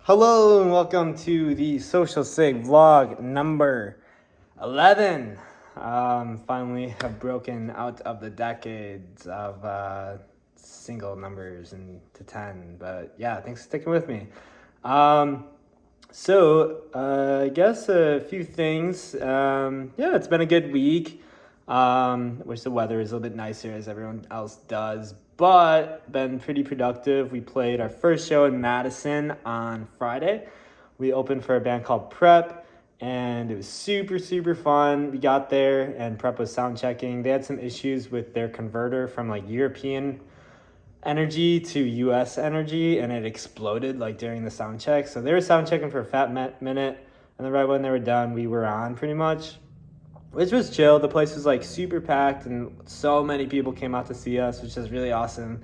Hello and welcome to the Social Sig vlog number 11. Finally have broken out of the decades of single numbers and to 10. But yeah, thanks for sticking with me. I guess a few things. Yeah, it's been a good week. Wish the weather is a little bit nicer as everyone else does, but been pretty productive. We played our first show in Madison on Friday. We opened for a band called Prep, and it was super, super fun. We got there, and Prep was sound checking. They had some issues with their converter from like European energy to US energy, and it exploded like during the sound check. So they were sound checking for a fat minute, and then right when they were done, we were on pretty much, which was chill. The place was like super packed, and so many people came out to see us, which is really awesome.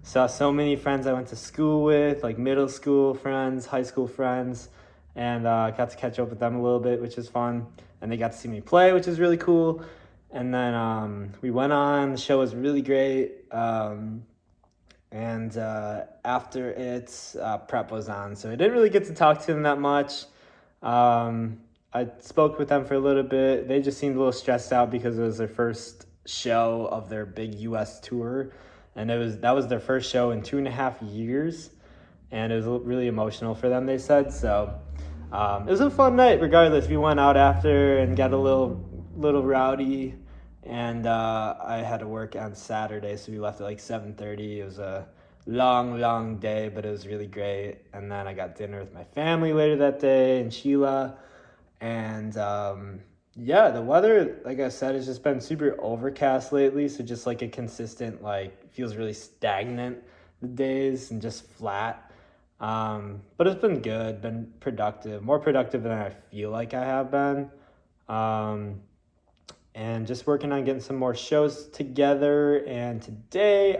Saw so many friends I went to school with, like middle school friends, high school friends, and got to catch up with them a little bit, which is fun. And they got to see me play, which is really cool. And then we went on. The show was really great. And after it, Prep was on, so I didn't really get to talk to them that much. I spoke with them for a little bit. They just seemed a little stressed out because it was their first show of their big US tour, and that was their first show in 2.5 years, and it was really emotional for them, they said. So it was a fun night regardless. We went out after and got a little rowdy, and I had to work on Saturday, so we left at like 7:30. It was a long day, but it was really great. And then I got dinner with my family later that day in Sheila. And yeah, the weather, like I said, has just been super overcast lately. So just like a consistent, like, feels really stagnant the days and just flat. But it's been good, been productive, more productive than I feel like I have been. And just working on getting some more shows together. And today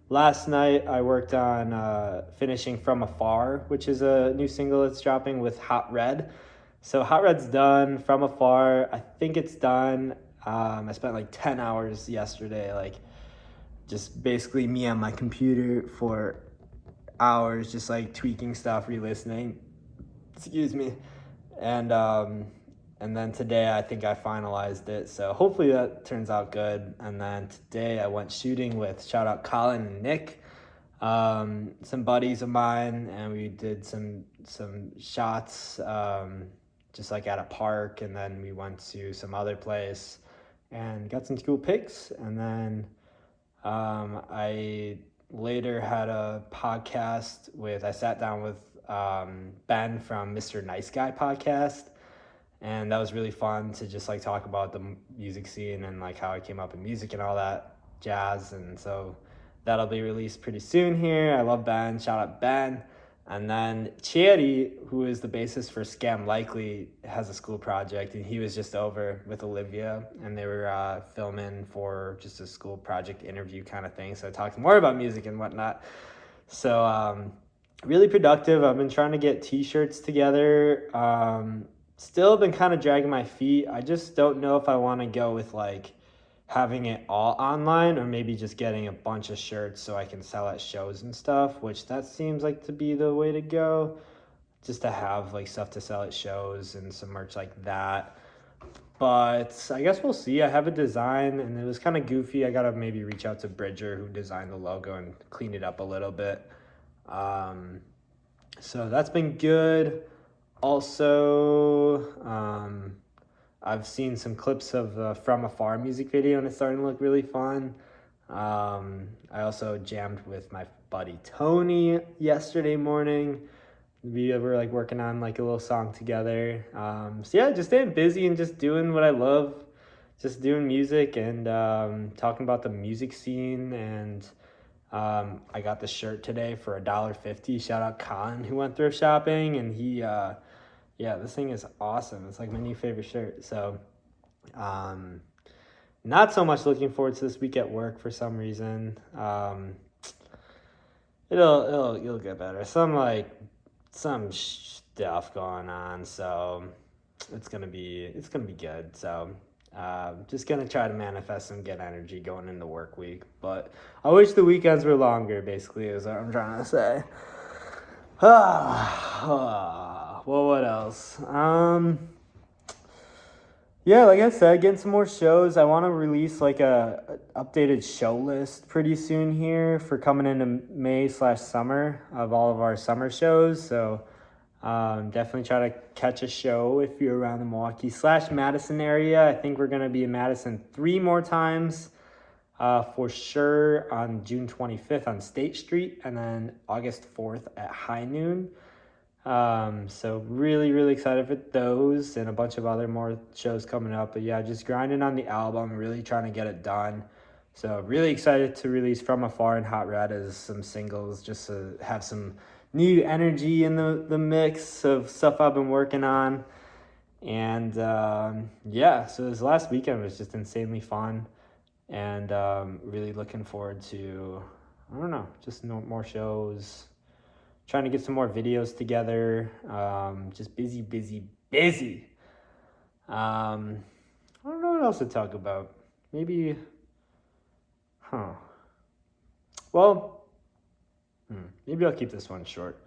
last night I worked on finishing From Afar, which is a new single that's dropping with Hot Red. So Hot Red's done. From Afar, I think it's done. I spent like 10 hours yesterday, like just basically me on my computer for hours, just like tweaking stuff, re-listening. Excuse me. And then today I think I finalized it, so hopefully that turns out good. And then today I went shooting with, shout out Colin and Nick, some buddies of mine, and we did some shots, just like at a park, and then we went to some other place and got some cool pics. And then I later had a podcast I sat down with Ben from Mr. Nice Guy podcast, and that was really fun to just like talk about the music scene and like how I came up in music and all that jazz. And so that'll be released pretty soon here. I love Ben, shout out Ben. And then Cherry, who is the bassist for Scam Likely, has a school project, and he was just over with Olivia, and they were filming for just a school project interview kind of thing. So I talked more about music and whatnot. So really productive. I've been trying to get t-shirts together. Still been kind of dragging my feet. I just don't know if I want to go with like having it all online, or maybe just getting a bunch of shirts so I can sell at shows and stuff, which that seems like to be the way to go, just to have like stuff to sell at shows and some merch like that. But I guess we'll see. I have a design, and it was kind of goofy. I gotta maybe reach out to Bridger, who designed the logo, and clean it up a little bit. So that's been good. Also, I've seen some clips of the From Afar music video, and it's starting to look really fun. I also jammed with my buddy Tony yesterday morning. We were like working on like a little song together. So yeah, just staying busy and just doing what I love, just doing music and talking about the music scene. And I got the shirt today for $1.50. Shout out Con, who went thrift shopping, and he yeah, this thing is awesome. It's like my new favorite shirt. So not so much looking forward to this week at work for some reason. It'll get better. Some stuff going on, so it's gonna be good. So just gonna try to manifest some good energy going into work week. But I wish the weekends were longer, basically, is what I'm trying to say. Well, what else? Yeah, like I said, getting some more shows. I want to release like a updated show list pretty soon here for coming into May/summer of all of our summer shows. So definitely try to catch a show if you're around the Milwaukee/Madison area. I think we're gonna be in Madison 3 more times. For sure on June 25th on State Street, and then August 4th at High Noon. So really, really excited for those and a bunch of other more shows coming up. But yeah, just grinding on the album, really trying to get it done. So really excited to release From Afar and Hot Red as some singles, just to have some new energy in the mix of stuff I've been working on. And yeah, so this last weekend was just insanely fun. And really looking forward to, I don't know, just more shows, trying to get some more videos together, just busy. I don't know what else to talk about. Maybe, well, maybe I'll keep this one short.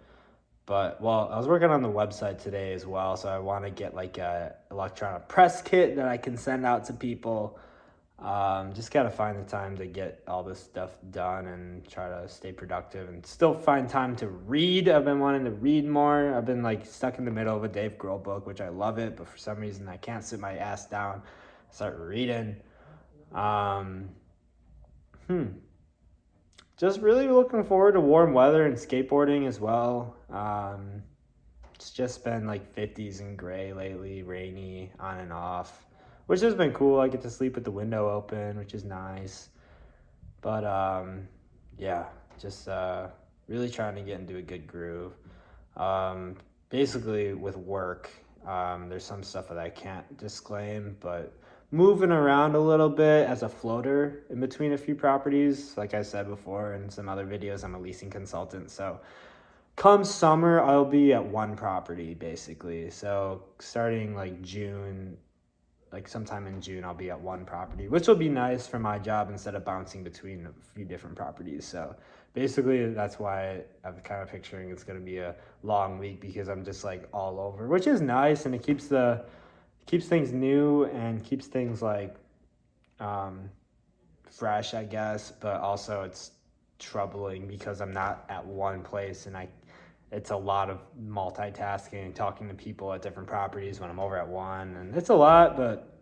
But, well, I was working on the website today as well, so I want to get like a electronic press kit that I can send out to people. Just gotta find the time to get all this stuff done and try to stay productive and still find time to read. I've been wanting to read more. I've been like stuck in the middle of a Dave Grohl book, which I love it, but for some reason I can't sit my ass down, start reading. Just really looking forward to warm weather and skateboarding as well. It's just been like 50s and gray lately, rainy on and off, which has been cool. I get to sleep with the window open, which is nice. But yeah, just really trying to get into a good groove. Basically with work, there's some stuff that I can't disclaim, but moving around a little bit as a floater in between a few properties, like I said before in some other videos, I'm a leasing consultant. So come summer, I'll be at one property basically. So starting like June, like sometime in June, I'll be at one property, which will be nice for my job instead of bouncing between a few different properties. So basically that's why I'm kind of picturing it's going to be a long week, because I'm just like all over, which is nice. And it keeps things new and keeps things like fresh, I guess. But also it's troubling because I'm not at one place, and it's a lot of multitasking and talking to people at different properties when I'm over at one, and it's a lot, but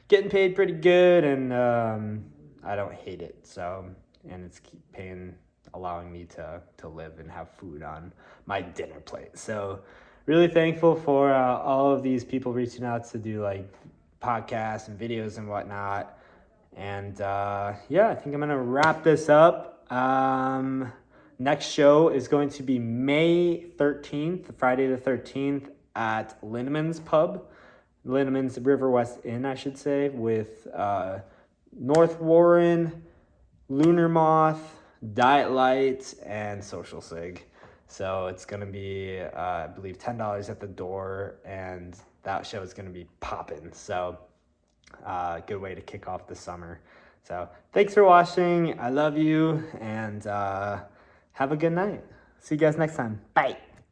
getting paid pretty good, and I don't hate it. So, and it's allowing me to live and have food on my dinner plate. So really thankful for all of these people reaching out to do like podcasts and videos and whatnot. And yeah, I think I'm gonna wrap this up. Next show is going to be May 13th, Friday the 13th at Linneman's Pub, Linneman's River West Inn, I should say, with North Warren, Lunar Moth, Diet Light, and Social Sig. So it's going to be, I believe, $10 at the door, and that show is going to be popping. So good way to kick off the summer. So thanks for watching. I love you, and have a good night. See you guys next time. Bye.